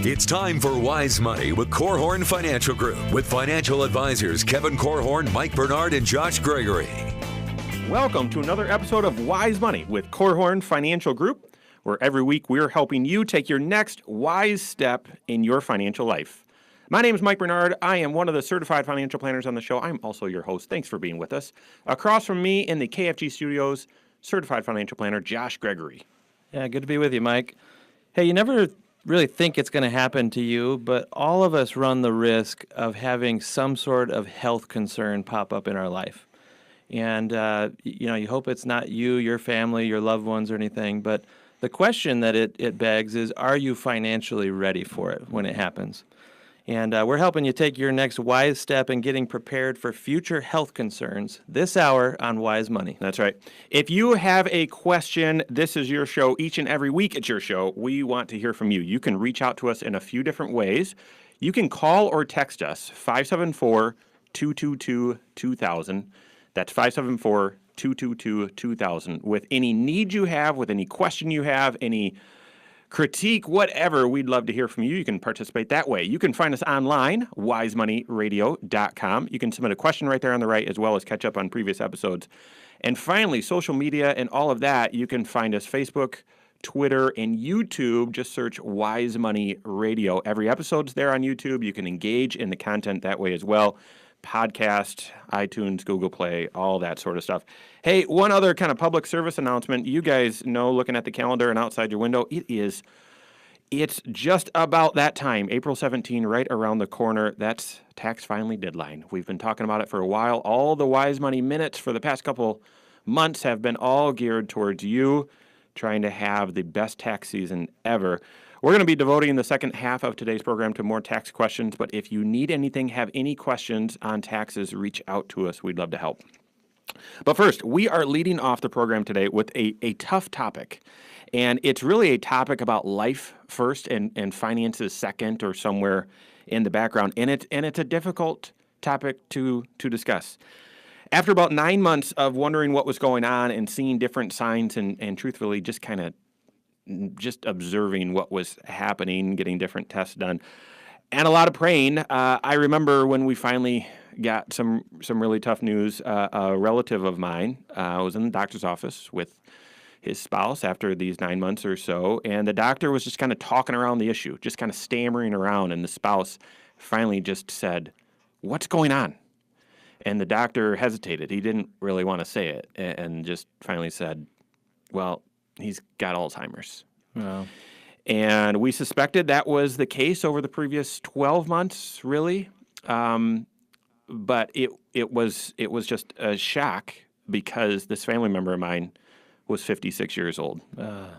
It's time for Wise Money with Korhorn Financial Group with financial advisors Kevin Korhorn, Mike Bernard, and Josh Gregory. Welcome to another episode of Wise Money with Korhorn Financial Group, where every week we're helping you take your next wise step in your financial life. My name is Mike Bernard. I am one of the certified financial planners on the show. I'm also your host. Thanks for being with us. Across from me in the KFG studios, certified financial planner Josh Gregory. Yeah, good to be with you, Mike. Hey, you never really think it's going to happen to you, but all of us run the risk of having some sort of health concern pop up in our life. And, you hope it's not you, your family, your loved ones or anything, but the question that it begs is, are you financially ready for it when it happens? And we're helping you take your next wise step in getting prepared for future health concerns this hour on Wise Money. That's right. If you have a question, this is your show. Each and every week it's your show. We want to hear from you. You can reach out to us in a few different ways. You can call or text us, 574-222-2000. That's 574-222-2000. With any need you have, with any question you have, any critique, whatever, we'd love to hear from you. You can participate that way. You can find us online, wisemoneyradio.com. You can submit a question right there on the right, as well as catch up on previous episodes. And finally, social media and all of that, you can find us Facebook, Twitter, and YouTube. Just search Wise Money Radio. Every episode's there on YouTube. You can engage in the content that way as well. Podcast, iTunes, Google Play, all that sort of stuff. Hey, one other kind of public service announcement. You guys know, looking at the calendar and outside your window, it's just about that time, April 17, right around the corner. That's tax filing deadline. We've been talking about it for a while. All the Wise Money minutes for the past couple months have been all geared towards you, trying to have the best tax season ever. We're going to be devoting the second half of today's program to more tax questions, but if you need anything, have any questions on taxes, reach out to us. We'd love to help. But first, we are leading off the program today with a tough topic, and it's really a topic about life first and finances second, or somewhere in the background, and it's a difficult topic to discuss. After about 9 months of wondering what was going on and seeing different signs and truthfully just observing what was happening, getting different tests done, and a lot of praying. I remember when we finally got some really tough news. A relative of mine was in the doctor's office with his spouse after these 9 months or so, and the doctor was just kind of talking around the issue, just kind of stammering around, and the spouse finally just said, "What's going on?" And the doctor hesitated. He didn't really want to say it, and just finally said, "Well, he's got Alzheimer's." Wow. And we suspected that was the case over the previous 12 months, really. But it was just a shock because this family member of mine was 56 years old. So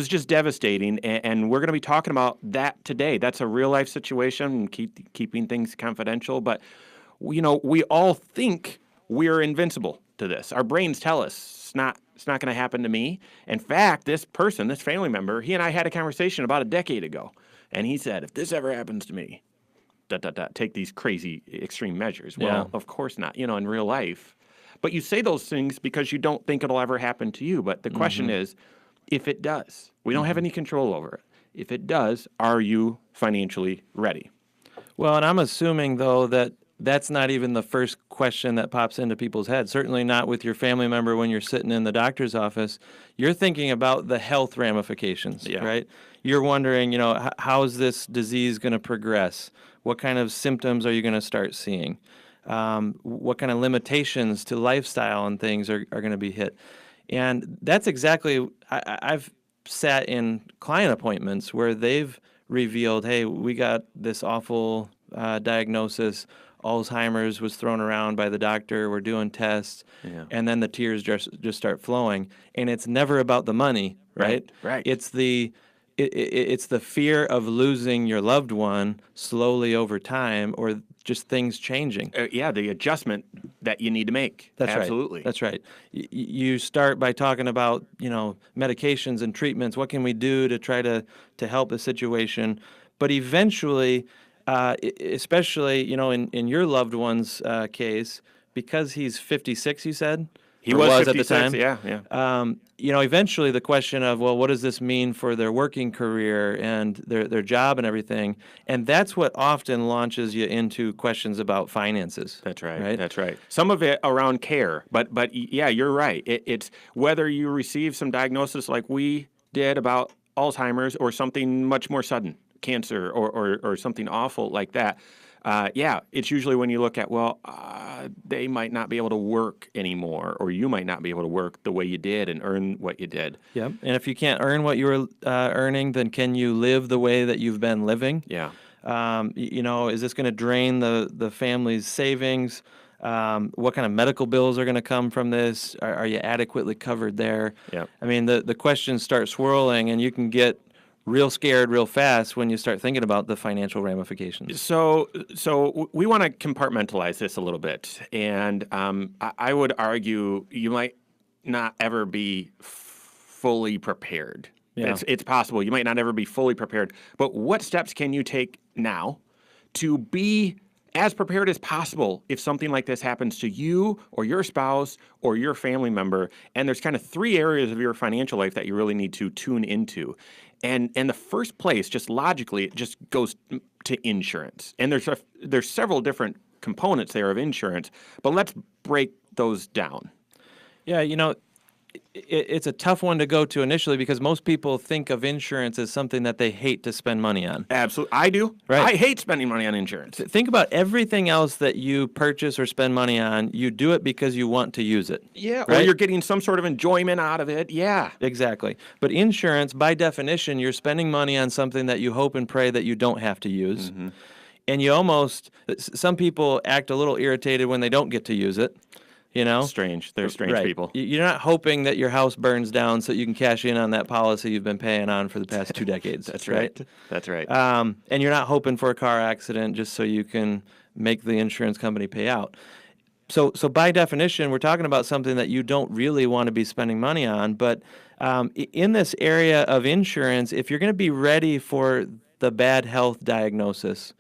it's just devastating, and we're going to be talking about that today. That's a real-life situation, and keeping things confidential. But, we all think we're invincible to this. Our brains tell us it's not going to happen to me. In fact, this family member, he and I had a conversation about a decade ago, and he said, if this ever happens to me, take these crazy extreme measures. Well, Of course not, in real life. But you say those things because you don't think it'll ever happen to you. But the question is, if it does, we don't have any control over it. If it does, are you financially ready? Well, and I'm assuming, though, that that's not even the first question that pops into people's heads. Certainly not with your family member when you're sitting in the doctor's office. You're thinking about the health ramifications, right? You're wondering, how is this disease going to progress? What kind of symptoms are you going to start seeing? What kind of limitations to lifestyle and things are going to be hit? And that's exactly, I've sat in client appointments where they've revealed, hey, we got this awful diagnosis. Alzheimer's was thrown around by the doctor. We're doing tests, and then the tears just start flowing. And it's never about the money, right? Right. It's the fear of losing your loved one slowly over time, or just things changing. The adjustment that you need to make. That's Absolutely. Right. That's right. You start by talking about medications and treatments. What can we do to try to help the situation? But eventually, especially, in your loved one's case, because he's 56, you said, He or was at the 56, time. yeah. Eventually the question of, well, what does this mean for their working career and their job and everything? And that's what often launches you into questions about finances. That's right. Right? That's right. Some of it around care, but yeah, you're right. It's whether you receive some diagnosis like we did about Alzheimer's or something much more sudden, cancer or something awful like that. Yeah, it's usually when you look at, well, they might not be able to work anymore, or you might not be able to work the way you did and earn what you did. Yep. And if you can't earn what you were earning, then can you live the way that you've been living? Yeah. Is this going to drain the family's savings? What kind of medical bills are going to come from this? Are you adequately covered there? Yep. I mean, the questions start swirling, and you can get real scared real fast when you start thinking about the financial ramifications. So we want to compartmentalize this a little bit, and I would argue you might not ever be fully prepared. Yeah. It's possible you might not ever be fully prepared, but what steps can you take now to be as prepared as possible if something like this happens to you or your spouse or your family member? And there's kind of three areas of your financial life that you really need to tune into. And the first place, just logically, it just goes to insurance. And there's several different components there of insurance, but let's break those down. Yeah, it's a tough one to go to initially because most people think of insurance as something that they hate to spend money on. Absolutely. I do. Right. I hate spending money on insurance. Think about everything else that you purchase or spend money on. You do it because you want to use it. Yeah, right? Or you're getting some sort of enjoyment out of it. Yeah. Exactly. But insurance, by definition, you're spending money on something that you hope and pray that you don't have to use. Mm-hmm. And some people act a little irritated when they don't get to use it. Strange. They're strange right. people. You're not hoping that your house burns down so you can cash in on that policy you've been paying on for the past 2 decades. That's right. That's right. And you're not hoping for a car accident just so you can make the insurance company pay out. So by definition, we're talking about something that you don't really want to be spending money on. But in this area of insurance, if you're going to be ready for the bad health diagnosis,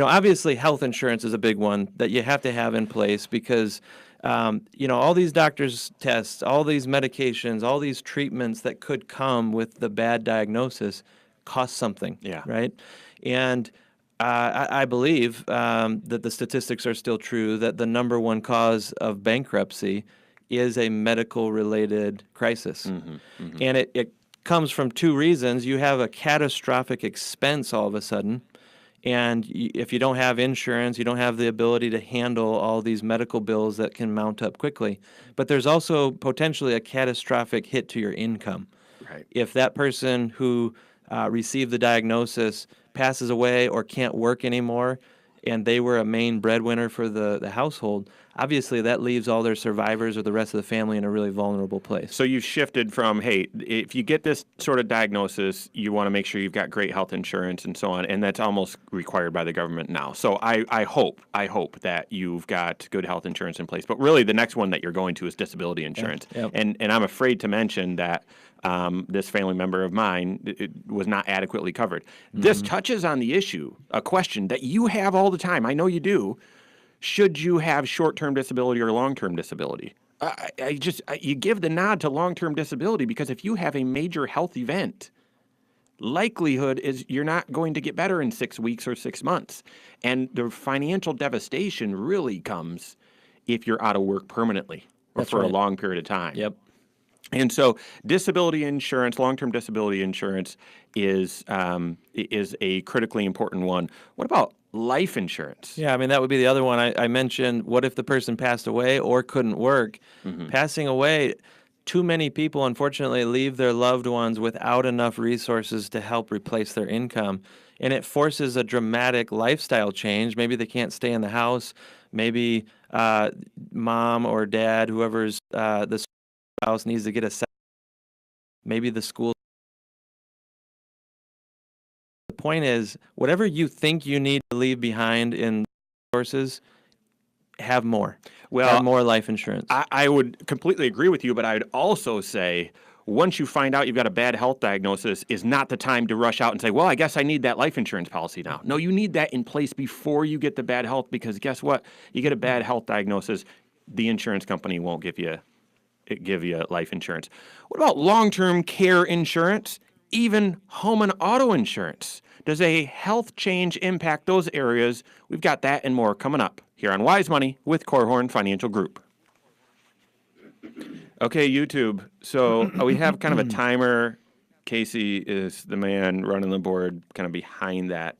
obviously health insurance is a big one that you have to have in place because, all these doctors' tests, all these medications, all these treatments that could come with the bad diagnosis cost something. Yeah. Right. And I believe that the statistics are still true that the number one cause of bankruptcy is a medical-related crisis. Mm-hmm, mm-hmm. And it comes from two reasons. You have a catastrophic expense all of a sudden. And if you don't have insurance, you don't have the ability to handle all these medical bills that can mount up quickly. But there's also potentially a catastrophic hit to your income. Right. If that person who received the diagnosis passes away or can't work anymore, and they were a main breadwinner for the household, obviously that leaves all their survivors or the rest of the family in a really vulnerable place. So you've shifted from, hey, if you get this sort of diagnosis, you want to make sure you've got great health insurance and so on, and that's almost required by the government now. So I hope that you've got good health insurance in place. But really the next one that you're going to is disability insurance. Yep. And I'm afraid to mention that this family member of mine it was not adequately covered. Mm-hmm. This touches on the issue, a question that you have all the time. I know you do. Should you have short-term disability or long-term disability? You give the nod to long-term disability because if you have a major health event, likelihood is you're not going to get better in 6 weeks or 6 months. And the financial devastation really comes if you're out of work permanently or for a long period of time. Yep. And so disability insurance, long-term disability insurance is a critically important one. What about life insurance? Yeah, I mean, that would be the other one. I mentioned, what if the person passed away or couldn't work? Mm-hmm. Passing away, too many people, unfortunately, leave their loved ones without enough resources to help replace their income. And it forces a dramatic lifestyle change. Maybe they can't stay in the house. Maybe mom or dad, whoever's the spouse, needs to get a maybe the school. The point is, whatever you think you need to leave behind in resources, have more. Have more life insurance. I would completely agree with you, but I'd also say once you find out you've got a bad health diagnosis is not the time to rush out and say, well, I guess I need that life insurance policy now. No, you need that in place before you get the bad health because guess what? You get a bad health diagnosis, the insurance company won't give you life insurance. What about long-term care insurance? Even home and auto insurance? Does a health change impact those areas? We've got that and more coming up here on Wise Money with Korhorn Financial Group. Okay, YouTube. So we have kind of a timer. Casey is the man running the board, kind of behind that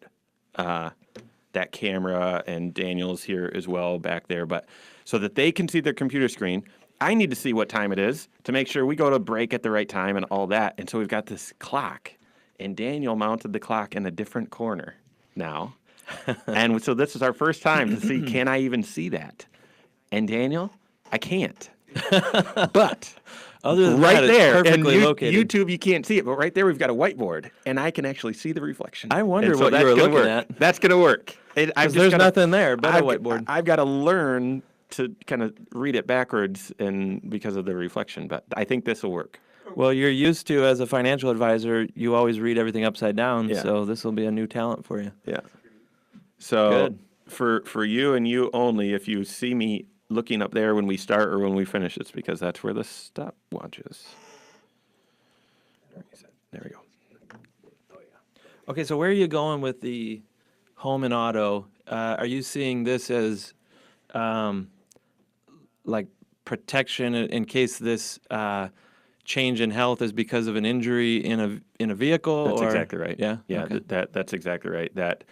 camera, and Daniel's here as well back there. But so that they can see their computer screen, I need to see what time it is to make sure we go to break at the right time and all that. And so we've got this clock, and Daniel mounted the clock in a different corner now. And so this is our first time to see, can I even see that? And Daniel, I can't. But Other than right that, it's there, perfectly and located. YouTube, you can't see it, but right there we've got a whiteboard, and I can actually see the reflection. I wonder And so what you that's were gonna looking work. at. That's going to work. There's nothing there but a whiteboard. I've got to learn to kind of read it backwards, and because of the reflection, but I think this will work. Well, you're used to, as a financial advisor, you always read everything upside down, Yeah. so this will be a new talent for you. Yeah. So Good. for you and you only, if you see me looking up there when we start or when we finish, it's because that's where the stopwatch is. There we go. Okay, so where are you going with the home and auto? Are you seeing this as like protection in case this change in health is because of an injury in a vehicle? That's or? exactly right. Yeah. Yeah. Okay. That's exactly right. That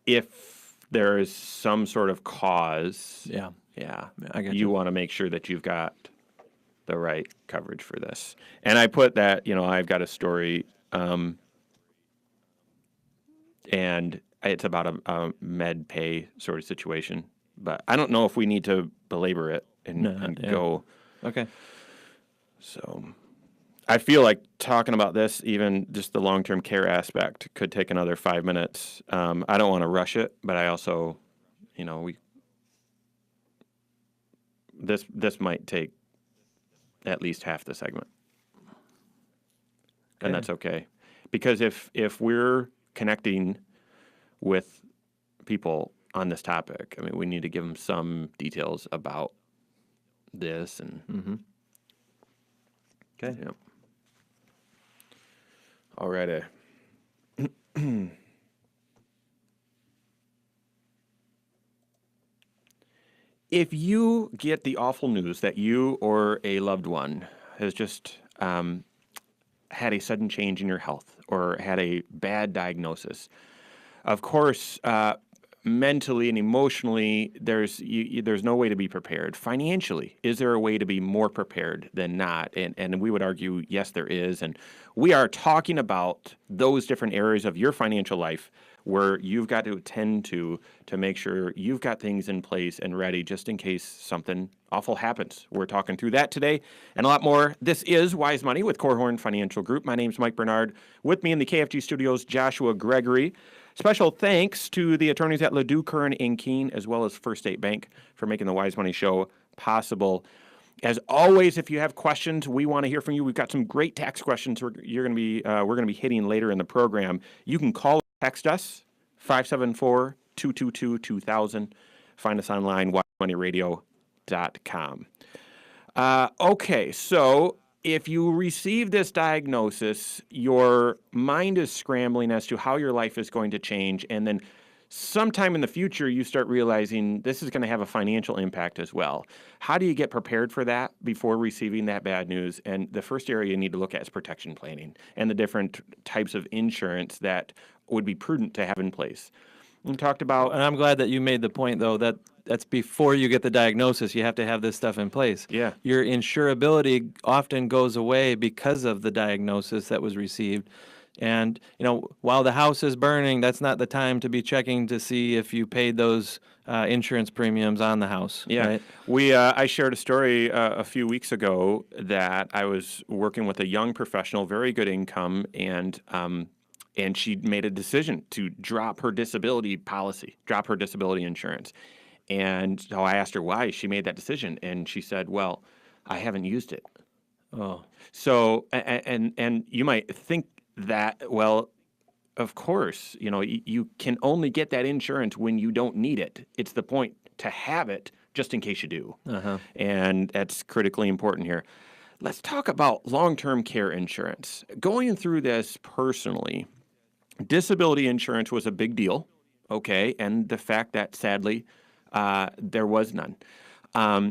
if there is some sort of cause, Yeah. yeah, I get you you. want to make sure that you've got the right coverage for this. And I put that, I've got a story, and it's about a med pay sort of situation. But I don't know if we need to belabor it and yeah. go. Okay. So I feel like talking about this, even just the long-term care aspect, could take another 5 minutes. I don't want to rush it, but I also, this might take at least half the segment. Okay. And that's okay. Because if we're connecting with people on this topic, we need to give them some details about this and Okay. yeah. Alrighty. If you get the awful news that you or a loved one has just had a sudden change in your health or had a bad diagnosis, of course, mentally and emotionally, there's no way to be prepared. Financially, is there a way to be more prepared than not? And we would argue, yes, there is. And we are talking about those different areas of your financial life where you've got to attend to make sure you've got things in place and ready just in case something awful happens. We're talking through that today and a lot more. This is Wise Money with Korhorn Financial Group. My name's Mike Bernard. With me in the KFG studios, Joshua Gregory. Special thanks to the attorneys at Ladue, Curran, and Keene, as well as First State Bank for making the Wise Money Show possible. As always, if you have questions, we want to hear from you. We've got some great tax questions we're going to be hitting later in the program. You can call or text us, 574-222-2000. Find us online, wisemoneyradio.com. Okay, so if you receive this diagnosis, your mind is scrambling as to how your life is going to change, and then sometime in the future, you start realizing this is going to have a financial impact as well. How do you get prepared for that before receiving that bad news? And the first area you need to look at is protection planning and the different types of insurance that would be prudent to have in place. We talked about... And I'm glad that you made the point, though, that that's before you get the diagnosis. You have to have this stuff in place. Yeah. Your insurability often goes away because of the diagnosis that was received. And, while the house is burning, that's not the time to be checking to see if you paid those insurance premiums on the house. Yeah. Right? I shared a story a few weeks ago that I was working with a young professional, very good income, and she made a decision to drop her disability policy, drop her disability insurance. And so I asked her why she made that decision, and she said, well, I haven't used it. Oh. So, and you might think that, well, of course, you can only get that insurance when you don't need it. It's the point to have it just in case you do. Uh-huh. And that's critically important here. Let's talk about long-term care insurance. Going through this personally, disability insurance was a big deal, okay, and the fact that sadly there was none.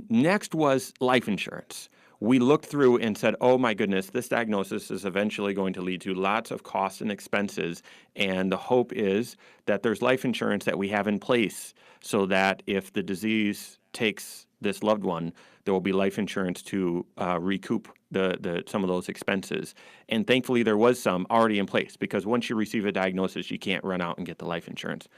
Next was life insurance. We looked through and said, oh my goodness, this diagnosis is eventually going to lead to lots of costs and expenses. And the hope is that there's life insurance that we have in place so that if the disease takes this loved one, there will be life insurance to recoup some of those expenses. And thankfully, there was some already in place because once you receive a diagnosis, you can't run out and get the life insurance.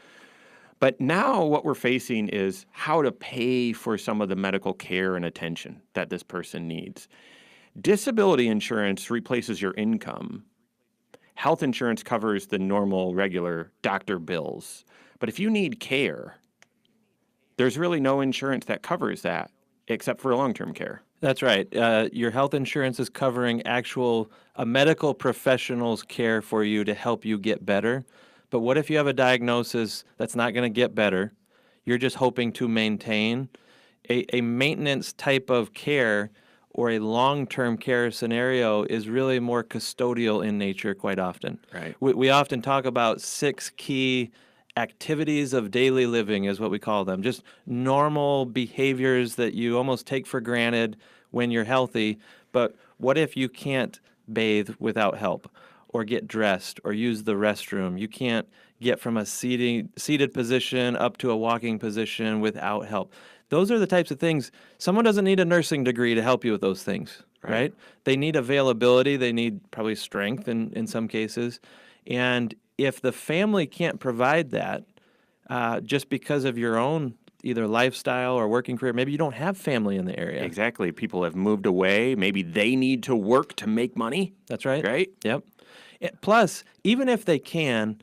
But now what we're facing is how to pay for some of the medical care and attention that this person needs. Disability insurance replaces your income. Health insurance covers the normal, regular doctor bills. But if you need care, there's really no insurance that covers that except for long-term care. That's right. Your health insurance is covering a medical professional's care for you to help you get better. But what if you have a diagnosis that's not going to get better? You're just hoping to maintain a maintenance type of care, or a long-term care scenario is really more custodial in nature quite often. Right. We often talk about 6 key activities of daily living is what we call them, just normal behaviors that you almost take for granted when you're healthy. But what if you can't bathe without help, or get dressed, or use the restroom? You can't get from a seated position up to a walking position without help. Those are the types of things. Someone doesn't need a nursing degree to help you with those things, right? They need availability. They need probably strength in some cases. And if the family can't provide that, just because of your own either lifestyle or working career, maybe you don't have family in the area. Exactly. People have moved away. Maybe they need to work to make money. That's right. Right? Yep. Plus, even if they can,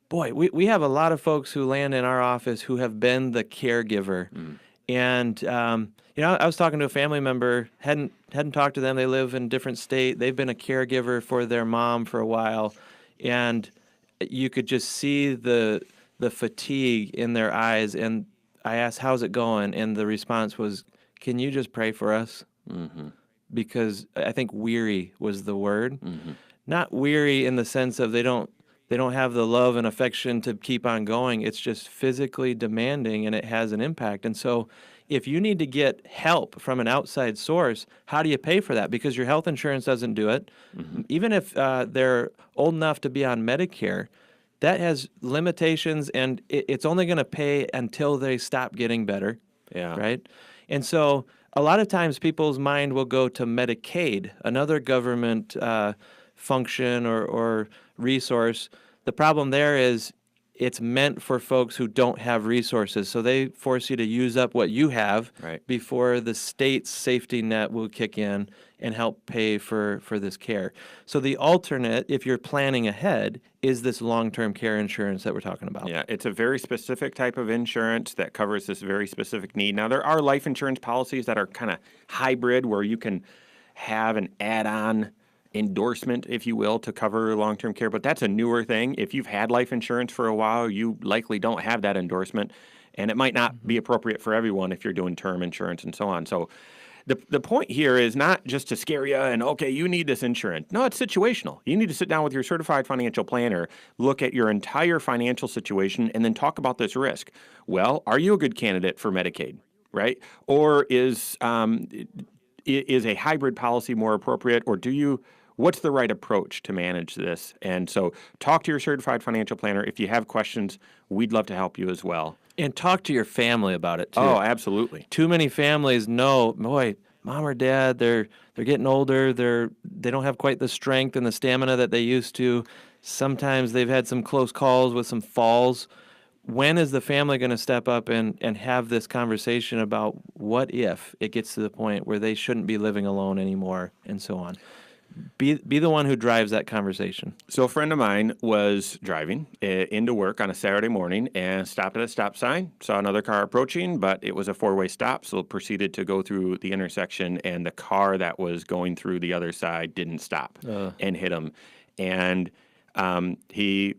boy, we have a lot of folks who land in our office who have been the caregiver. And, I was talking to a family member, hadn't talked to them. They live in a different state. They've been a caregiver for their mom for a while. And you could just see the fatigue in their eyes. And I asked, how's it going? And the response was, can you just pray for us? Mm-hmm. Because I think weary was the word. Mm-hmm. Not weary in the sense of they don't have the love and affection to keep on going. It's just physically demanding, and it has an impact. And so if you need to get help from an outside source, how do you pay for that? Because your health insurance doesn't do it. Mm-hmm. Even if they're old enough to be on Medicare, that has limitations, and it's only going to pay until they stop getting better. Yeah. Right? And so a lot of times people's mind will go to Medicaid, another government function or resource. The problem there is it's meant for folks who don't have resources. So they force you to use up what you have before the state's safety net will kick in and help pay for this care. So the alternate, if you're planning ahead, is this long-term care insurance that we're talking about. Yeah, it's a very specific type of insurance that covers this very specific need. Now, there are life insurance policies that are kind of hybrid where you can have an add-on endorsement, if you will, to cover long-term care, but that's a newer thing. If you've had life insurance for a while, you likely don't have that endorsement, and it might not be appropriate for everyone if you're doing term insurance and so on. So the point here is not just to scare you and, okay, you need this insurance. No, it's situational. You need to sit down with your certified financial planner, look at your entire financial situation, and then talk about this risk. Well, are you a good candidate for Medicaid, right? Or is a hybrid policy more appropriate, or what's the right approach to manage this? And so talk to your certified financial planner. If you have questions, we'd love to help you as well. And talk to your family about it, too. Oh, absolutely. Too many families know, boy, mom or dad, they're getting older. They don't have quite the strength and the stamina that they used to. Sometimes they've had some close calls with some falls. When is the family going to step up and have this conversation about what if it gets to the point where they shouldn't be living alone anymore and so on? Be the one who drives that conversation. So a friend of mine was driving into work on a Saturday morning and stopped at a stop sign, saw another car approaching, but it was a four-way stop, so proceeded to go through the intersection, and the car that was going through the other side didn't stop and hit him. And he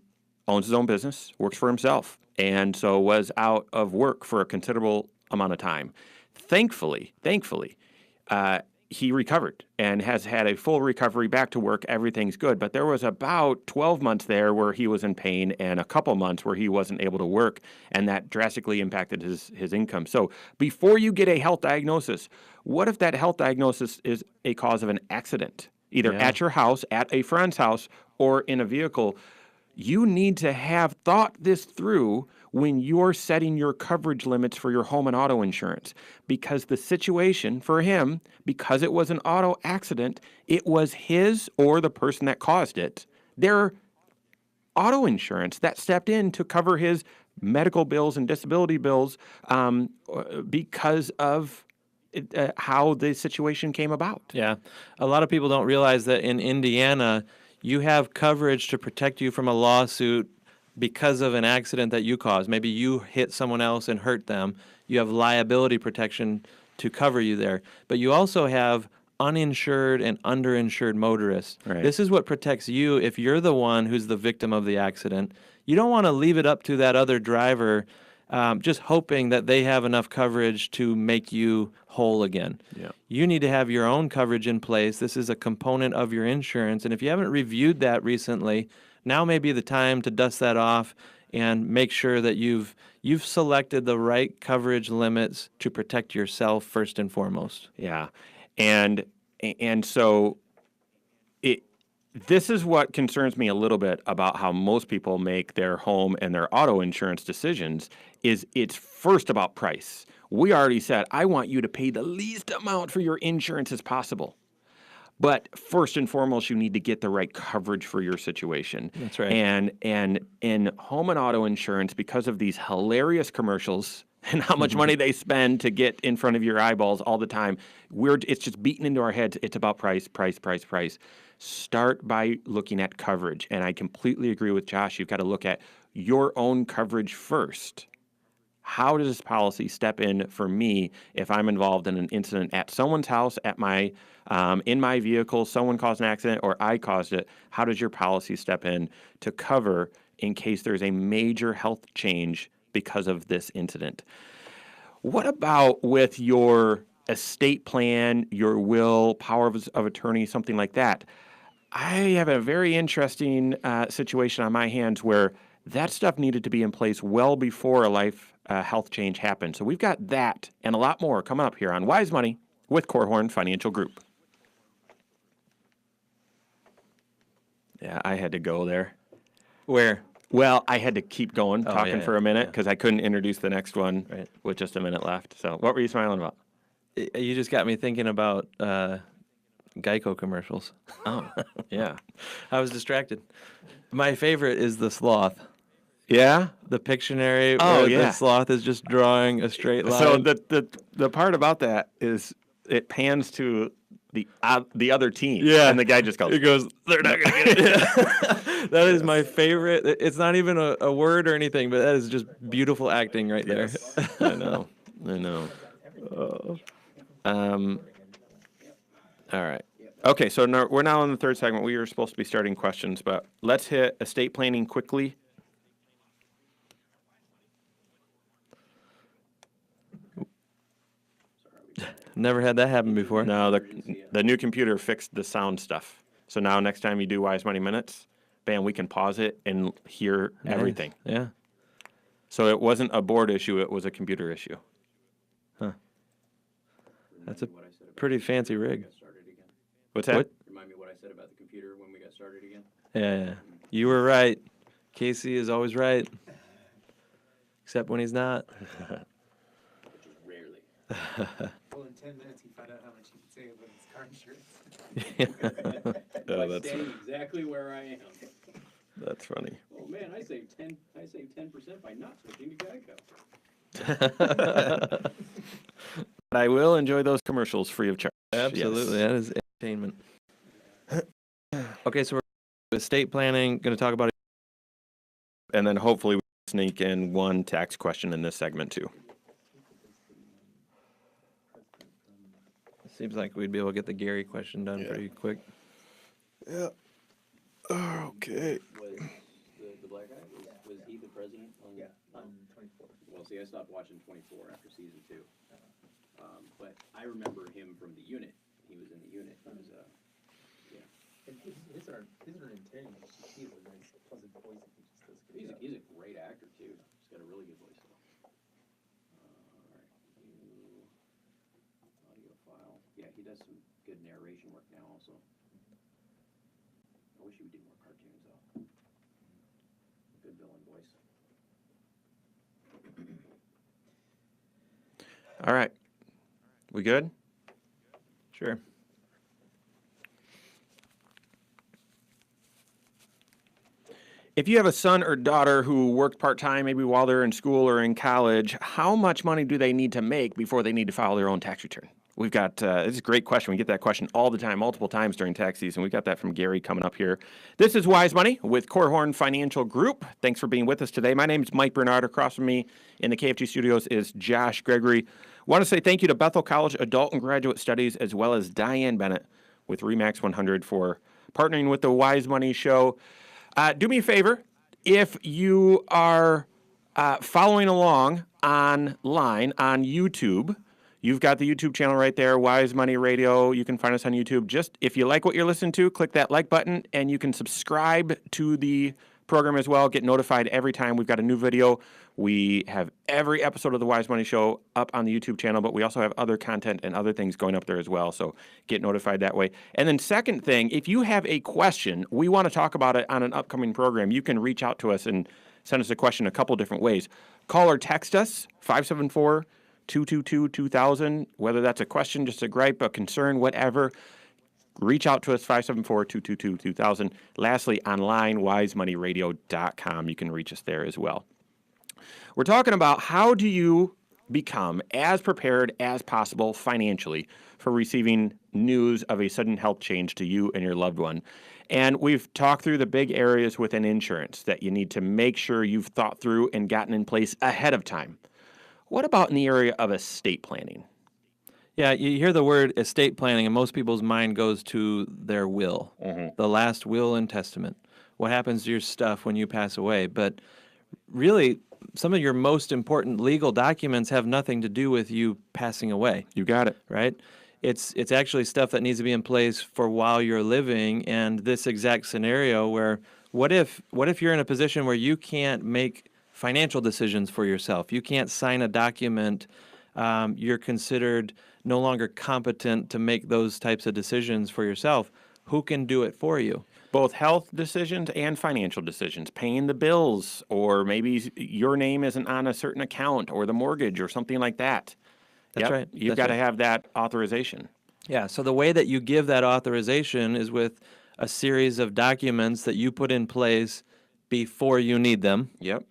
owns his own business, works for himself, and so was out of work for a considerable amount of time. thankfully, he recovered and has had a full recovery, back to work. Everything's good. But there was about 12 months there where he was in pain and a couple months where he wasn't able to work, and that drastically impacted his income. So before you get a health diagnosis, what if that health diagnosis is a cause of an accident, either at your house, at a friend's house, or in a vehicle? You need to have thought this through when you're setting your coverage limits for your home and auto insurance, because the situation for him, because it was an auto accident, it was his or the person that caused it, their auto insurance that stepped in to cover his medical bills and disability bills because of how the situation came about. Yeah. A lot of people don't realize that in Indiana, you have coverage to protect you from a lawsuit because of an accident that you caused. Maybe you hit someone else and hurt them. You have liability protection to cover you there. But you also have uninsured and underinsured motorists. Right. This is what protects you if you're the one who's the victim of the accident. You don't want to leave it up to that other driver just hoping that they have enough coverage to make you whole again. Yeah. You need to have your own coverage in place. This is a component of your insurance. And if you haven't reviewed that recently, now may be the time to dust that off and make sure that you've selected the right coverage limits to protect yourself first and foremost. Yeah. And so this is what concerns me a little bit about how most people make their home and their auto insurance decisions. Is it's first about price. We already said, I want you to pay the least amount for your insurance as possible. But first and foremost, you need to get the right coverage for your situation. That's right. And in home and auto insurance, because of these hilarious commercials and how much money they spend to get in front of your eyeballs all the time, it's just beaten into our heads. It's about price, price, price, price. Start by looking at coverage. And I completely agree with Josh. You've got to look at your own coverage first. How does this policy step in for me if I'm involved in an incident at someone's house, at my in my vehicle, someone caused an accident or I caused it? How does your policy step in to cover in case there's a major health change because of this incident? What about with your estate plan, your will, power of attorney, something like that? I have a very interesting situation on my hands where that stuff needed to be in place well before a life health change happened. So we've got that and a lot more coming up here on Wise Money with Korhorn Financial Group. Yeah, I had to go there. Where? Well, I had to keep going, talking yeah, for a minute because I couldn't introduce the next one Right. with just a minute left. So what were you smiling about? You just got me thinking about Geico commercials. Oh, yeah. I was distracted. My favorite is the sloth. Yeah? The Pictionary Oh, where yeah. the sloth is just drawing a straight line. So the part about that is it pans to the other team. Yeah. And the guy just goes, It goes, they're not going to get it. That is my favorite. It's not even a word or anything, but that is just beautiful acting right there. Yes, I know. All right. Okay, so now, we're now in the third segment. We were supposed to be starting questions, but let's hit estate planning quickly. Never had that happen before. No, the new computer fixed the sound stuff. So now next time you do Wise Money Minutes, bam, we can pause it and hear Nice. everything. Yeah. So it wasn't a board issue, it was a computer issue. That's a pretty fancy rig. What's that? What? Remind me what I said about the computer when we got started again? Yeah. You were right. Casey is always right. Except when he's not. Which is rarely. Well, in 10 minutes, you find out how much you can save with his car insurance. Oh, By staying exactly where I am. that's funny. Oh man, I saved 10% by not switching to Geico. But I will enjoy those commercials free of charge. Absolutely. Yes. That is entertainment. Okay, so we're estate planning, going to talk about it. And then hopefully we sneak in one tax question in this segment too. Seems like we'd be able to get the Gary question done pretty quick. Yeah. Okay. Was the black guy, was he the president on? Yeah, on 24. Well, see, I stopped watching 24 after season 2. But I remember him from the unit. He was in the unit. He was, And his aren't intending. He has a nice, pleasant voice. And he just does a good job. he's a great actor too. He's got a really good voice. All right, new audio file. Yeah, he does some good narration work now also. I wish he would do more cartoons though. Good villain voice. All right. We good? Sure. If you have a son or daughter who worked part-time, maybe while they're in school or in college, how much money do they need to make before they need to file their own tax return? We've got, this is a great question. We get that question all the time, multiple times during tax season. We got that from Gary coming up here. This is Wise Money with Korhorn Financial Group. Thanks for being with us today. My name is Mike Bernard. Across from me in the KFG studios is Josh Gregory. Want to say thank you to Bethel College Adult and Graduate Studies, as well as Diane Bennett with REMAX 100 for partnering with the Wise Money Show. Do me a favor, if you are following along online on YouTube, you've got the YouTube channel right there, Wise Money Radio. You can find us on YouTube. Just if you like what you're listening to, click that like button, and you can subscribe to the program as well. Get notified every time we've got a new video. We have every episode of the Wise Money Show up on the YouTube channel, but we also have other content and other things going up there as well, so get notified that way. And then second thing, if you have a question, we want to talk about it on an upcoming program, you can reach out to us and send us a question a couple different ways. Call or text us, 574-222-2000, whether that's a question, just a gripe, a concern, whatever. Reach out to us, 574-222-2000. Lastly, online, wisemoneyradio.com. You can reach us there as well. We're talking about how do you become as prepared as possible financially for receiving news of a sudden health change to you and your loved one. And we've talked through the big areas within insurance that you need to make sure you've thought through and gotten in place ahead of time. What about in the area of estate planning? Yeah, you hear the word estate planning, and most people's mind goes to their will, the last will and testament. What happens to your stuff when you pass away? But really, some of your most important legal documents have nothing to do with you passing away. You got it. Right? It's actually stuff that needs to be in place for while you're living. And this exact scenario where what if you're in a position where you can't make financial decisions for yourself? You can't sign a document. You're considered no longer competent to make those types of decisions for yourself. Who can do it for you? Both health decisions and financial decisions, paying the bills, or maybe your name isn't on a certain account or the mortgage or something like that. That's right. You've got to have that authorization. Yeah, so the way that you give that authorization is with a series of documents that you put in place before you need them. Yep.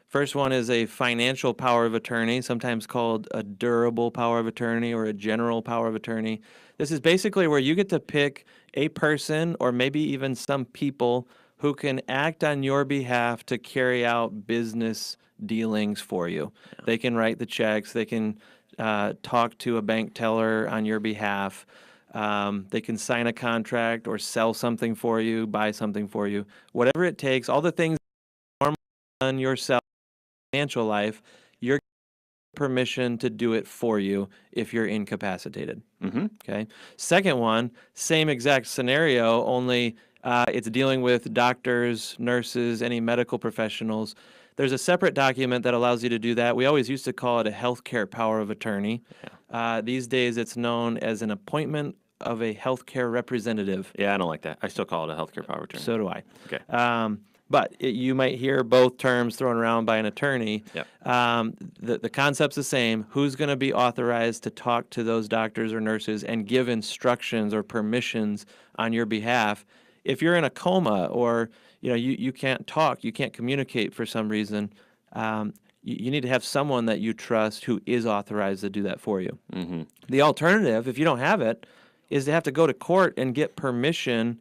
First one is a financial power of attorney, sometimes called a durable power of attorney or a general power of attorney. This is basically where you get to pick a person or maybe even some people who can act on your behalf to carry out business dealings for you. Yeah. They can write the checks. They can talk to a bank teller on your behalf. They can sign a contract or sell something for you, buy something for you. Whatever it takes, all the things normally done yourself in financial life, you're permission to do it for you if you're incapacitated. Okay. Second one, same exact scenario, only it's dealing with doctors, nurses, any medical professionals. There's a separate document that allows you to do that. We always used to call it a healthcare power of attorney. Yeah. These days, it's known as an appointment of a healthcare representative. Yeah, I don't like that. I still call it a healthcare power of attorney. So do I. Okay. But you might hear both terms thrown around by an attorney. Yep. The concept's the same. Who's going to be authorized to talk to those doctors or nurses and give instructions or permissions on your behalf? If you're in a coma or you can't talk, you can't communicate for some reason, you need to have someone that you trust who is authorized to do that for you. Mm-hmm. The alternative, if you don't have it, is to have to go to court and get permission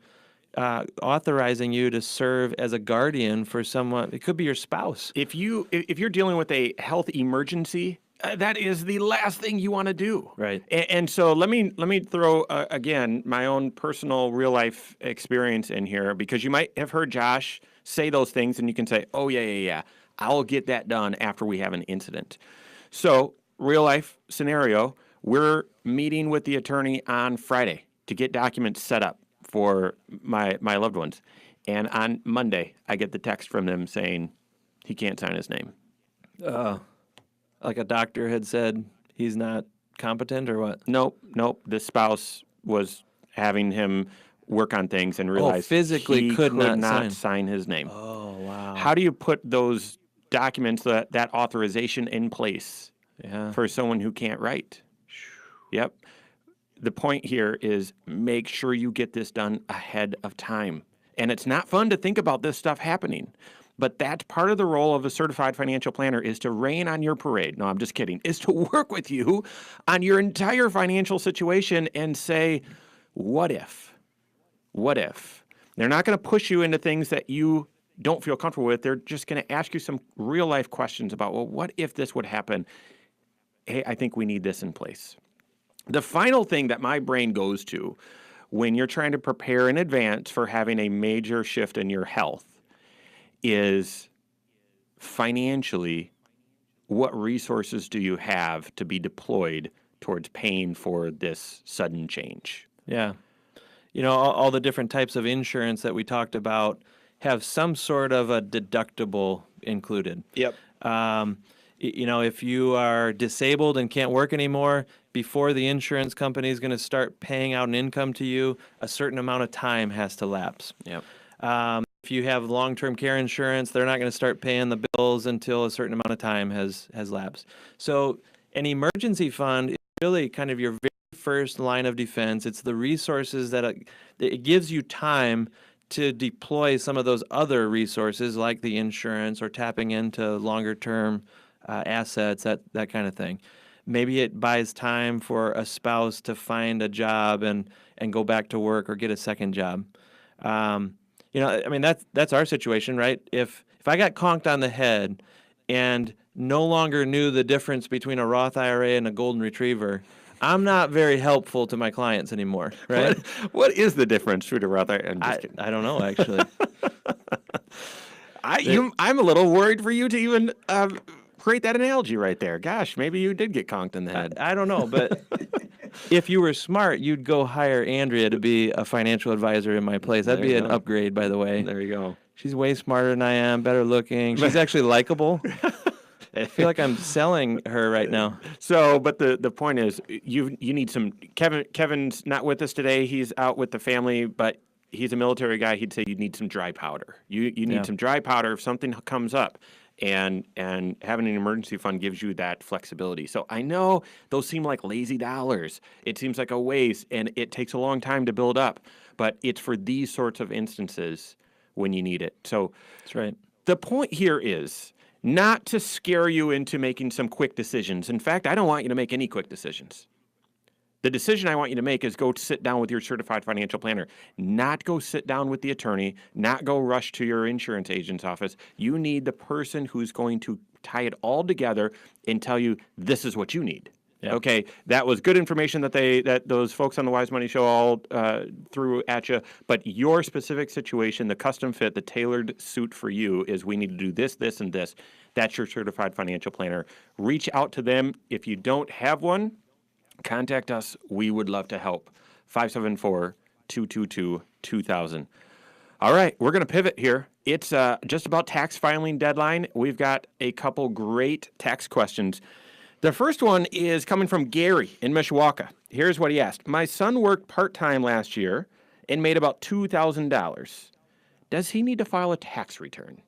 authorizing you to serve as a guardian for someone. It could be your spouse. If you're dealing with a health emergency, that is the last thing you want to do. Right. And so let me throw again my own personal real life experience in here, because you might have heard Josh say those things and you can say, oh yeah, I'll get that done after we have an incident. So real life scenario, We're meeting with the attorney on Friday to get documents set up for my loved ones. And on Monday, I get the text from them saying he can't sign his name. Like a doctor had said he's not competent or what? Nope. The spouse was having him work on things and realized physically he could not sign his name. Oh, wow. How do you put those documents, that authorization in place for someone who can't write? Yep. The point here is make sure you get this done ahead of time. And it's not fun to think about this stuff happening. But that's part of the role of a certified financial planner, is to rain on your parade. No, I'm just kidding. Is to work with you on your entire financial situation and say, what if? What if? They're not going to push you into things that you don't feel comfortable with. They're just going to ask you some real life questions about, well, what if this would happen? Hey, I think we need this in place. The final thing that my brain goes to when you're trying to prepare in advance for having a major shift in your health is financially, what resources do you have to be deployed towards paying for this sudden change? Yeah. You know, all the different types of insurance that we talked about have some sort of a deductible included. Yep. You know, if you are disabled and can't work anymore, before the insurance company is going to start paying out an income to you, a certain amount of time has to lapse. Yep. If you have long-term care insurance, they're not going to start paying the bills until a certain amount of time has lapsed. So an emergency fund is really kind of your very first line of defense. It's the resources that it gives you time to deploy some of those other resources like the insurance or tapping into longer-term assets, that kind of thing. Maybe it buys time for a spouse to find a job and go back to work or get a second job. You know, I mean, that's our situation, right? If I got conked on the head and no longer knew the difference between a Roth IRA and a golden retriever, I'm not very helpful to my clients anymore, right? What is the difference between a Roth IRA? I'm just kidding. I don't know, actually. I'm a little worried for you to even create that analogy right there. Gosh, maybe you did get conked in the head. I don't know, but if you were smart, you'd go hire Andrea to be a financial advisor in my place. That'd be an upgrade, by the way. There you go. She's way smarter than I am, better looking. She's actually likable. I feel like I'm selling her right now. So, but the point is, you need some. Kevin's not with us today. He's out with the family, but he's a military guy. He'd say you need some dry powder. You need some dry powder if something comes up. And having an emergency fund gives you that flexibility. So I know those seem like lazy dollars. It seems like a waste, and it takes a long time to build up. But it's for these sorts of instances when you need it. So That's right. The point here is not to scare you into making some quick decisions. In fact, I don't want you to make any quick decisions. The decision I want you to make is go sit down with your certified financial planner, not go sit down with the attorney, not go rush to your insurance agent's office. You need the person who's going to tie it all together and tell you this is what you need. Yep. Okay, that was good information that those folks on the Wise Money Show all threw at you. But your specific situation, the custom fit, the tailored suit for you is we need to do this, this, and this. That's your certified financial planner. Reach out to them. If you don't have one, contact us. We would love to help. 574-222-2000. All right, we're going to pivot here. It's just about tax filing deadline. We've got a couple great tax questions. The first one is coming from Gary in Mishawaka. Here's what he asked. My son worked part-time last year and made about $2,000. Does he need to file a tax return?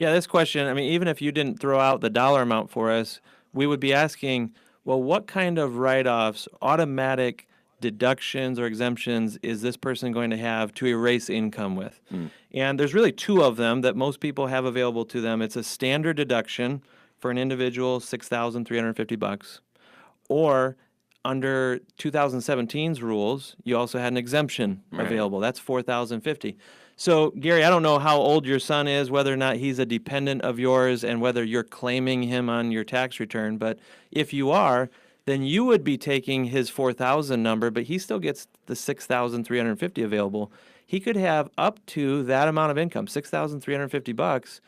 Yeah, this question, I mean, even if you didn't throw out the dollar amount for us, we would be asking, well, what kind of write-offs, automatic deductions or exemptions is this person going to have to erase income with? And there's really two of them that most people have available to them. It's a standard deduction for an individual, $6,350, or under 2017's rules, you also had an exemption available. That's $4,050. So, Gary, I don't know how old your son is, whether or not he's a dependent of yours, and whether you're claiming him on your tax return. But if you are, then you would be taking his $4,000 number, but he still gets the $6,350 available. He could have up to that amount of income, $6,350,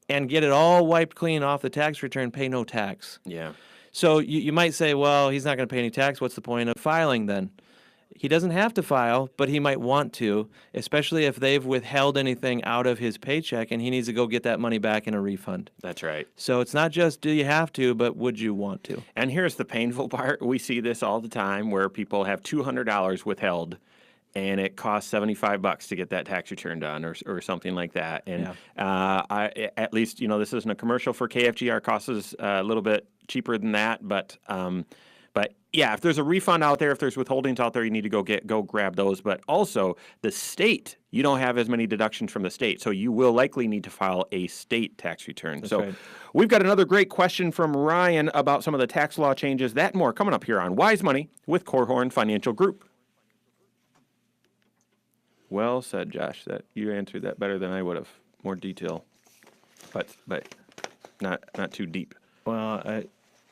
and get it all wiped clean off the tax return, pay no tax. Yeah. So you might say, well, he's not going to pay any tax. What's the point of filing then? He doesn't have to file, but he might want to, especially if they've withheld anything out of his paycheck and he needs to go get that money back in a refund. That's right. So it's not just do you have to, but would you want to? And here's the painful part. We see this all the time where people have $200 withheld and it costs $75 to get that tax return done or something like that. And at least, this isn't a commercial for KFG. Our cost is a little bit cheaper than that. But yeah, if there's a refund out there, if there's withholdings out there, you need to go grab those. But also the state, you don't have as many deductions from the state. So you will likely need to file a state tax return. That's so right. We've got another great question from Ryan about some of the tax law changes. That and more coming up here on Wise Money with Korhorn Financial Group. Well said, Josh. That you answered that better than I would have. More detail, but not too deep. Well,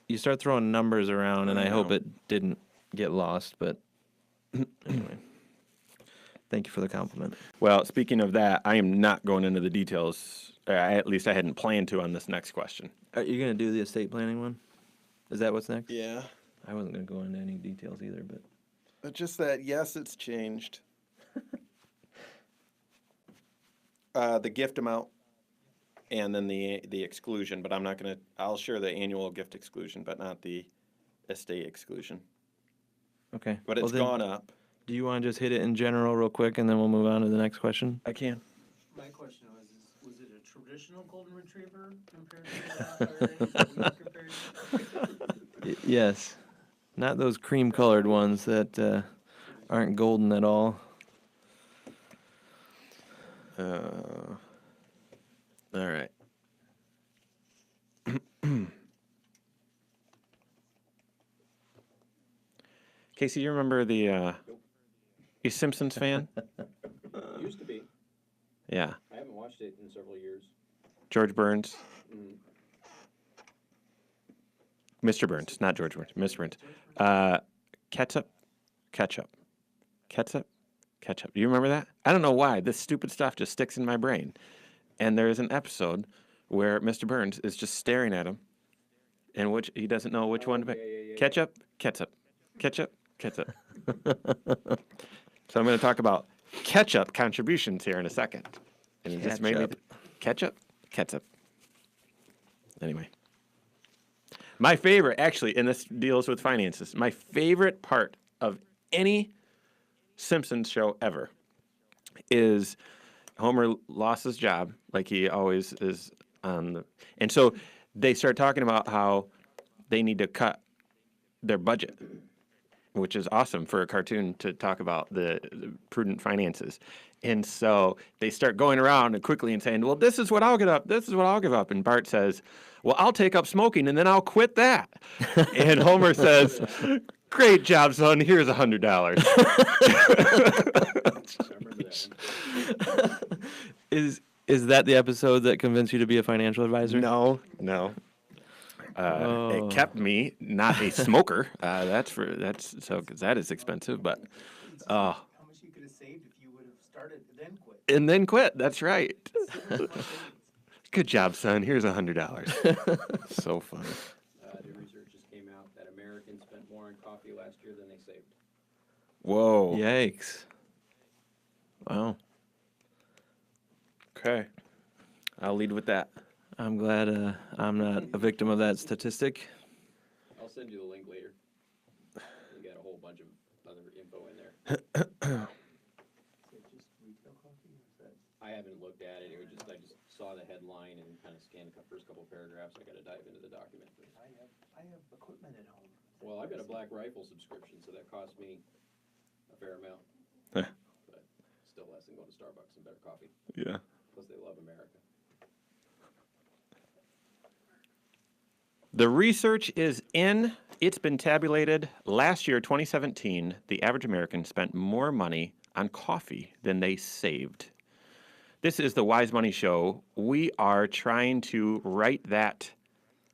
you start throwing numbers around, and I hope it didn't get lost. But anyway, thank you for the compliment. Well, speaking of that, I am not going into the details. At least I hadn't planned to on this next question. Are you going to do the estate planning one? Is that what's next? Yeah. I wasn't going to go into any details either, but But just that, yes, it's changed. The gift amount and then the exclusion, but I'm not going to, I'll share the annual gift exclusion, but not the estate exclusion. okay. But Well, it's then, gone up. Do you want to just hit it in general real quick, and then we'll move on to the next question? I can. My question was it a traditional golden retriever compared to the compared Yes. Not those cream-colored ones that aren't golden at all. All right. Casey, you remember you Simpsons fan? Used to be. Yeah. I haven't watched it in several years. George Burns. Mm. Mr. Burns, not George Burns. Mr. Burns. Ketchup. Do you remember that? I don't know why. This stupid stuff just sticks in my brain. And there's an episode where Mr. Burns is just staring at him, and he doesn't know which one to pick. yeah. Ketchup. So I'm going to talk about ketchup contributions here in a second. And it just made me ketchup. Anyway. My favorite, actually, and this deals with finances, my favorite part of any Simpsons show ever is Homer lost his job, like he always is and so they start talking about how they need to cut their budget, which is awesome for a cartoon to talk about the prudent finances. And so they start going around and quickly and saying, well, this is what I'll give up. And Bart says, well, I'll take up smoking and then I'll quit that. And Homer says, great job, son. Here's $100. I remember that one. Is that the episode that convinced you to be a financial advisor? No. It kept me not a smoker. Because that is expensive. But how much you could have saved if you would have started and then quit. and then quit. That's right. Good job, son. Here's $100. So funny. New research just came out that Americans spent more on coffee last year than they saved. Whoa. Yikes. Wow. Okay. I'll lead with that. I'm glad I'm not a victim of that statistic. I'll send you the link later. We got a whole bunch of other info in there. Is it just retail coffee? Or is that I haven't looked at it. I just saw the headline and kind of scanned the first couple paragraphs. I got to dive into the document. I have equipment at home. Well, I've got a Black Rifle subscription, so that cost me a fair amount. Huh. But still less than going to Starbucks and better coffee. Yeah. Plus, they love America. The research is in. It's been tabulated. Last year, 2017, the average American spent more money on coffee than they saved. This is the Wise Money Show. We are trying to write that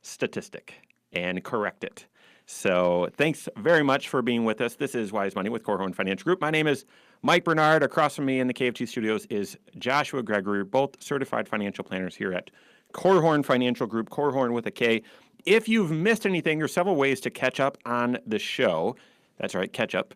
statistic and correct it. So thanks very much for being with us. This is Wise Money with Korhorn Financial Group. My name is Mike Bernard. Across from me in the KFG studios is Joshua Gregory, both certified financial planners here at Korhorn Financial Group, Korhorn with a K. if you've missed anything, there's several ways to catch up on the show. That's right, catch up.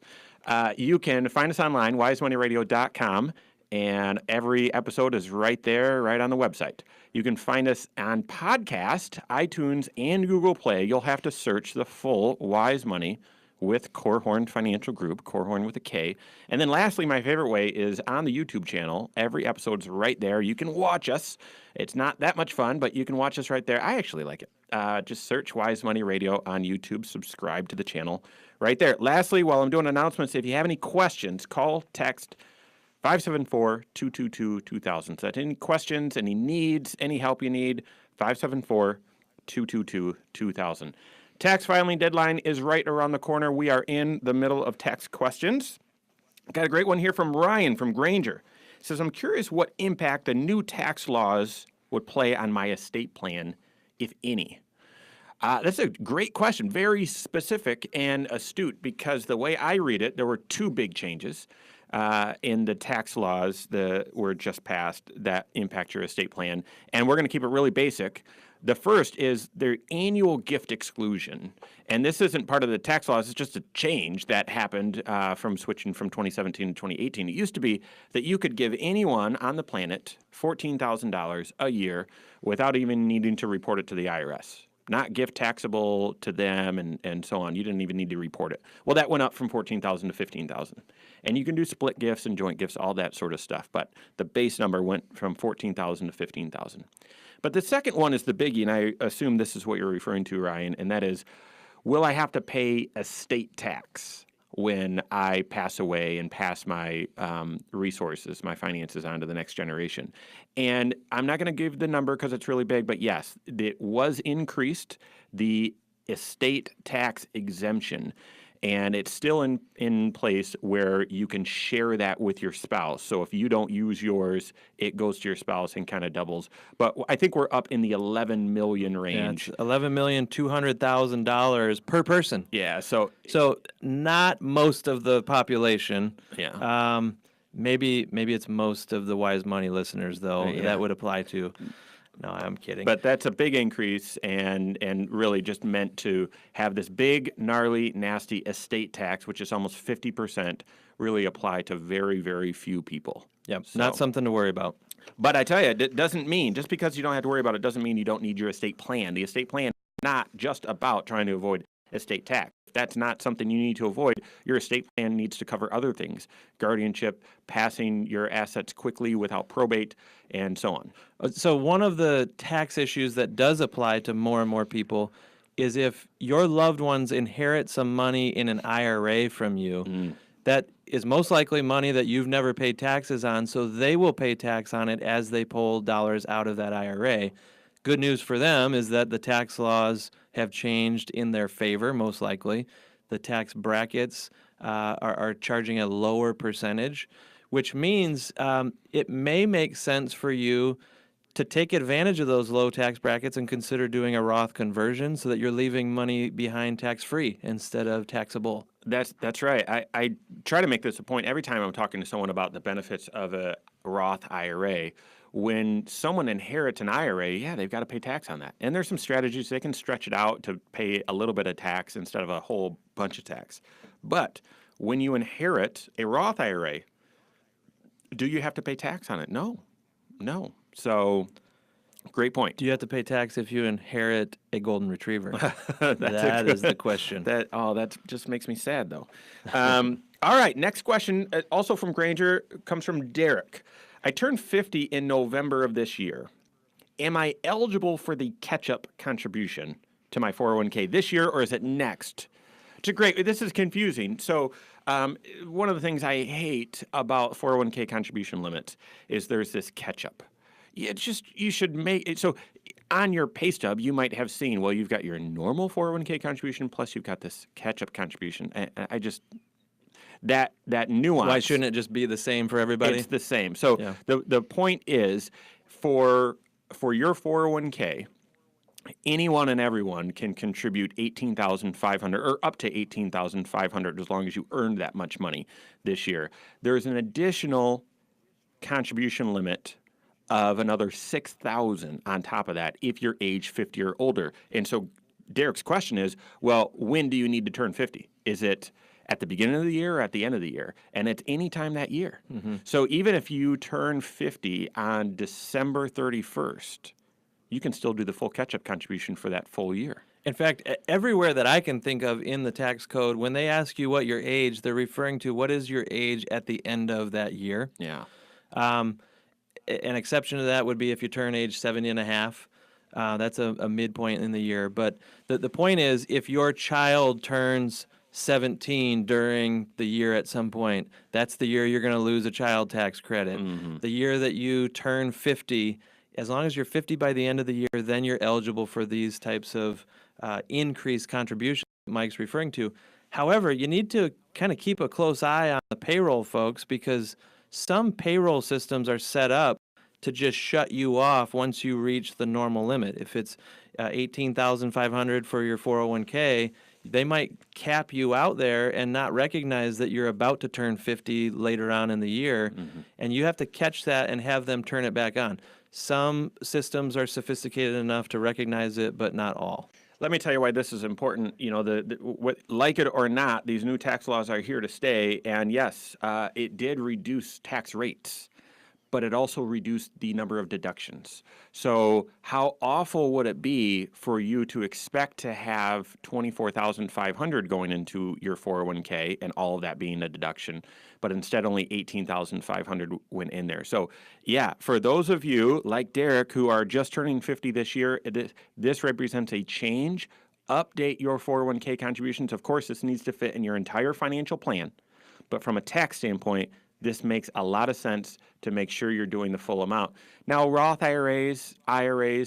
You can find us online, wisemoneyradio.com, and every episode is right there, right on the website. You can find us on podcast, iTunes, and Google Play. You'll have to search the full Wise Money with Korhorn Financial Group, Korhorn with a K. And then lastly, my favorite way is on the YouTube channel. Every episode's right there. You can watch us. It's not that much fun, but you can watch us right there. I actually like it. Just search Wise Money Radio on YouTube, subscribe to the channel right there. Lastly, while I'm doing announcements, if you have any questions, call, text 574-222-2000. So that's any questions, any needs, any help you need, 574-222-2000. Tax filing deadline is right around the corner. We are in the middle of tax questions. Got a great one here from Ryan from Granger. He says, I'm curious what impact the new tax laws would play on my estate plan, if any. That's a great question, very specific and astute, because the way I read it, there were two big changes in the tax laws that were just passed that impact your estate plan. And we're going to keep it really basic. The first is their annual gift exclusion. And this isn't part of the tax laws. It's just a change that happened from switching from 2017 to 2018. It used to be that you could give anyone on the planet $14,000 a year without even needing to report it to the IRS. Not gift taxable to them and so on. You didn't even need to report it. Well, that went up from $14,000 to $15,000. And you can do split gifts and joint gifts, all that sort of stuff. But the base number went from $14,000 to $15,000. But the second one is the biggie, and I assume this is what you're referring to, Ryan, and that is, will I have to pay estate tax when I pass away and pass my resources, my finances on to the next generation? And I'm not going to give the number because it's really big, but yes, it was increased, the estate tax exemption. And it's still in place where you can share that with your spouse. So if you don't use yours, it goes to your spouse and kind of doubles. But I think we're up in the 11 million range. Yeah, it's $11,200,000 per person. Yeah. So not most of the population. Yeah. Maybe it's most of the Wise Money listeners, though, Yeah. that would apply to. No, I'm kidding. But that's a big increase and really just meant to have this big, gnarly, nasty estate tax, which is almost 50%, really apply to very, very few people. Yep, So- not something to worry about. But I tell you, it doesn't mean, just because you don't have to worry about it, doesn't mean you don't need your estate plan. The estate plan is not just about trying to avoid estate tax. If that's not something you need to avoid, your estate plan needs to cover other things: guardianship, passing your assets quickly without probate, and so on. So one of the tax issues that does apply to more and more people is if your loved ones inherit some money in an IRA from you, that is most likely money that you've never paid taxes on, so they will pay tax on it as they pull dollars out of that IRA. Good news for them is that the tax laws have changed in their favor, most likely. The tax brackets are charging a lower percentage, which means it may make sense for you to take advantage of those low tax brackets and consider doing a Roth conversion so that you're leaving money behind tax-free instead of taxable. That's right. I try to make this a point every time I'm talking to someone about the benefits of a Roth IRA. When someone inherits an IRA, yeah, they've got to pay tax on that. And there's some strategies. They can stretch it out to pay a little bit of tax instead of a whole bunch of tax. But when you inherit a Roth IRA, do you have to pay tax on it? No. So, great point. Do you have to pay tax if you inherit a golden retriever? That That is the question. That just makes me sad, though. All right, next question, also from Granger, comes from Derek. I turned 50 in November of this year. Am I eligible for the catch-up contribution to my 401k this year, or is it next? This is confusing. So one of the things I hate about 401k contribution limits is there's this catch-up. You should make it so on your pay stub, you might have seen, well, you've got your normal 401k contribution, plus you've got this catch-up contribution. I just... That nuance. Why shouldn't it just be the same for everybody? It's the same. So Yeah. the point is, for your 401k, anyone and everyone can contribute $18,500 or up to $18,500 as long as you earned that much money this year. There's an additional contribution limit of another $6,000 on top of that if you're age 50 or older. And so Derek's question is, well, when do you need to turn 50? Is it at the beginning of the year or at the end of the year? And it's any time that year. So even if you turn 50 on December 31st, you can still do the full catch-up contribution for that full year. In fact, everywhere that I can think of in the tax code, when they ask you what your age, they're referring to what is your age at the end of that year. Yeah. An exception to that would be if you turn age 70 and a half. That's a midpoint in the year. But the point is, if your child turns 17 during the year at some point, that's the year you're going to lose a child tax credit. The year that you turn 50, as long as you're 50 by the end of the year, then you're eligible for these types of increased contributions that Mike's referring to. However, you need to kind of keep a close eye on the payroll, folks, because some payroll systems are set up to just shut you off once you reach the normal limit. If it's $18,500 for your 401k, they might cap you out there and not recognize that you're about to turn 50 later on in the year, and you have to catch that and have them turn it back on. Some systems are sophisticated enough to recognize it, but not all. Let me tell you why this is important. You know, like it or not, these new tax laws are here to stay. And yes, it did reduce tax rates, but it also reduced the number of deductions. So how awful would it be for you to expect to have $24,500 going into your 401k and all of that being a deduction, but instead only $18,500 went in there? So yeah, for those of you like Derek who are just turning 50 this year, this represents a change. Update your 401k contributions. Of course, this needs to fit in your entire financial plan, but from a tax standpoint, this makes a lot of sense to make sure you're doing the full amount. Now, Roth IRAs,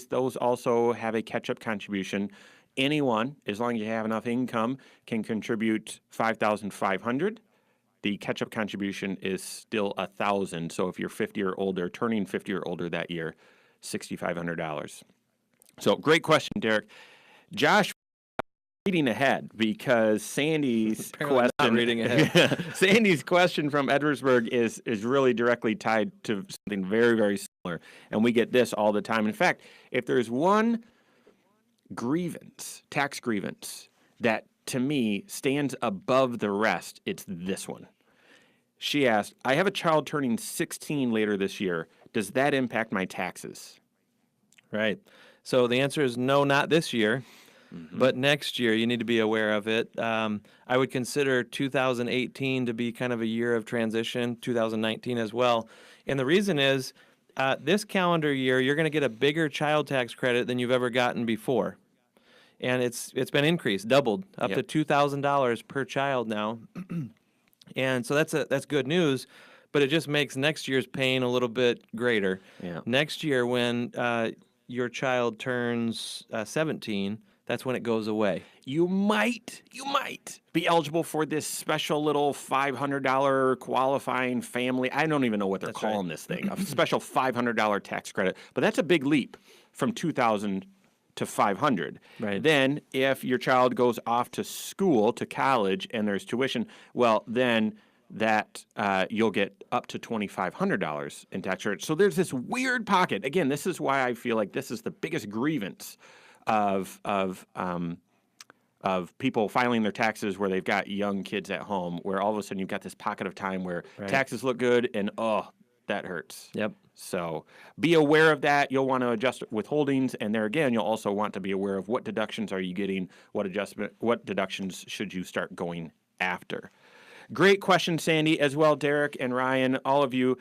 those also have a catch-up contribution. Anyone, as long as you have enough income, can contribute $5,500. The catch-up contribution is still $1,000. So if you're 50 or older, turning 50 or older that year, $6,500. So great question, Derek. Josh, reading ahead because Sandy's Apparently not reading ahead. Sandy's question from Edwardsburg is really directly tied to something very, very similar. And we get this all the time. In fact, if there's one tax grievance, that to me stands above the rest, it's this one. She asked, I have a child turning 16 later this year. Does that impact my taxes? Right. So the answer is no, not this year. But next year, you need to be aware of it. I would consider 2018 to be kind of a year of transition, 2019 as well. And the reason is, this calendar year, you're going to get a bigger child tax credit than you've ever gotten before. And it's been increased, doubled, up to $2,000 per child now. And so that's good news, but it just makes next year's pain a little bit greater. Yeah. Next year, when your child turns 17, that's when it goes away. You might be eligible for this special little $500 qualifying family. I don't even know what they're calling this thing. A special $500 tax credit. But that's a big leap from $2,000 to $500. Right. Then if your child goes off to school, to college, and there's tuition, well, then that you'll get up to $2,500 in tax credit. So there's this weird pocket. Again, this is why I feel like this is the biggest grievance of people filing their taxes where they've got young kids at home, where all of a sudden you've got this pocket of time where taxes look good and that hurts. Yep. So be aware of that. You'll want to adjust withholdings, and there again, you'll also want to be aware of what deductions are you getting, what deductions should you start going after. Great question, Sandy, as well, Derek and Ryan, all of you.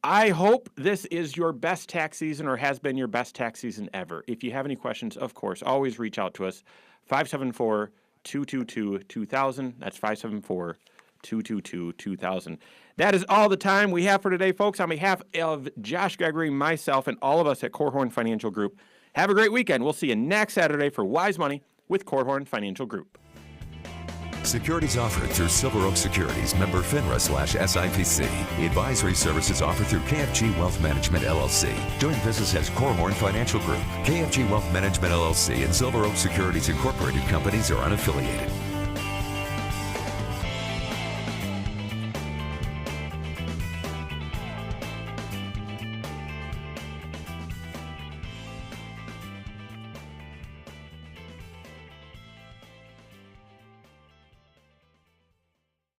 I hope this is your best tax season or has been your best tax season ever. If you have any questions, of course, always reach out to us. 574-222-2000. That's 574-222-2000. That is all the time we have for today, folks. On behalf of Josh Gregory, myself, and all of us at Korhorn Financial Group, have a great weekend. We'll see you next Saturday for Wise Money with Korhorn Financial Group. Securities offered through Silver Oak Securities, member FINRA/SIPC. Advisory services offered through KFG Wealth Management, LLC. Doing business as Korhorn Financial Group. KFG Wealth Management, LLC and Silver Oak Securities Incorporated companies are unaffiliated.